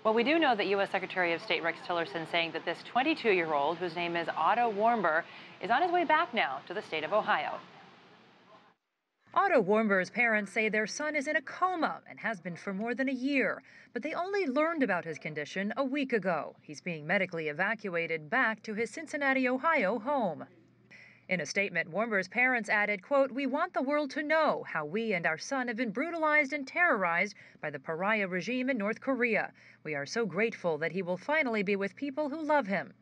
Well, we do know that U.S. Secretary of State Rex Tillerson saying that this 22-year-old, whose name is Otto Warmbier, is on his way back now to the state of Ohio. Otto Warmbier's parents say their son is in a coma and has been for more than a year, but they only learned about his condition a week ago. He's being medically evacuated back to his Cincinnati, Ohio home. In a statement, Warmbier's parents added, quote, "We want the world to know how we and our son have been brutalized and terrorized by the pariah regime in North Korea. We are so grateful that he will finally be with people who love him."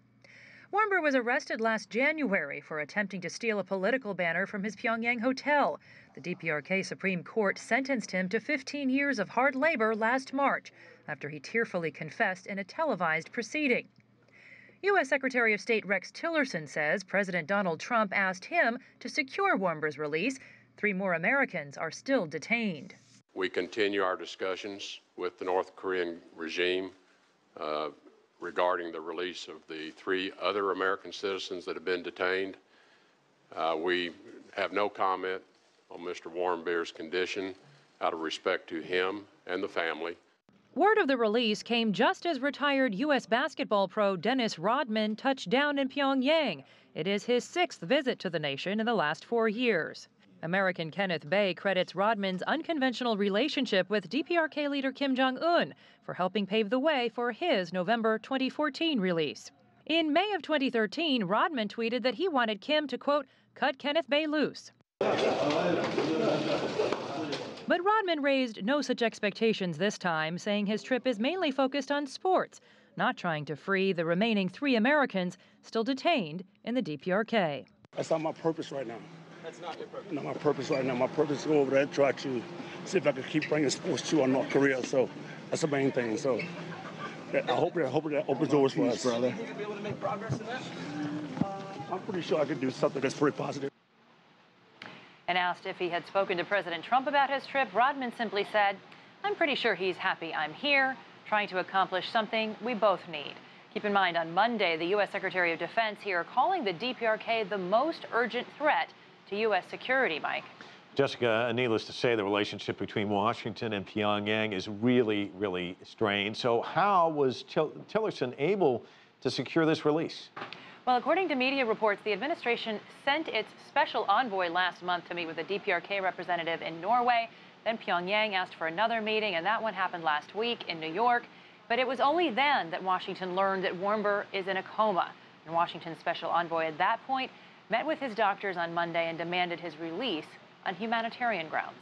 Warmbier was arrested last January for attempting to steal a political banner from his Pyongyang hotel. The DPRK Supreme Court sentenced him to 15 years of hard labor last March after he tearfully confessed in a televised proceeding. U.S. Secretary of State Rex Tillerson says President Donald Trump asked him to secure Warmbier's release. 3 more Americans are still detained. We continue our discussions with the North Korean regime regarding the release of the 3 other American citizens that have been detained. We have no comment on Mr. Warmbier's condition out of respect to him and the family. Word of the release came just as retired U.S. basketball pro Dennis Rodman touched down in Pyongyang. It is his 6th visit to the nation in the last 4 years. American Kenneth Bae credits Rodman's unconventional relationship with DPRK leader Kim Jong-un for helping pave the way for his November 2014 release. In May of 2013, Rodman tweeted that he wanted Kim to, quote, "cut Kenneth Bae loose." But Rodman raised no such expectations this time, saying his trip is mainly focused on sports, not trying to free the remaining 3 Americans still detained in the DPRK. That's not my purpose right now. That's not your purpose? Not my purpose right now. My purpose is to go over there and try to see if I can keep bringing sports to North Korea. So that's the main thing. So I hope that opens doors for us. Brother. Think you'll be able to make progress in that? I'm pretty sure I could do something that's pretty positive. And asked if he had spoken to President Trump about his trip, Rodman simply said, "I'm pretty sure he's happy I'm here, trying to accomplish something we both need." Keep in mind, on Monday, the U.S. Secretary of Defense here calling the DPRK the most urgent threat to U.S. security, Mike. Jessica, needless to say, the relationship between Washington and Pyongyang is really, really strained. So how was Tillerson able to secure this release? Well, according to media reports, the administration sent its special envoy last month to meet with a DPRK representative in Norway. Then Pyongyang asked for another meeting, and that one happened last week in New York. But it was only then that Washington learned that Warmbier is in a coma. And Washington's special envoy at that point met with his doctors on Monday and demanded his release on humanitarian grounds.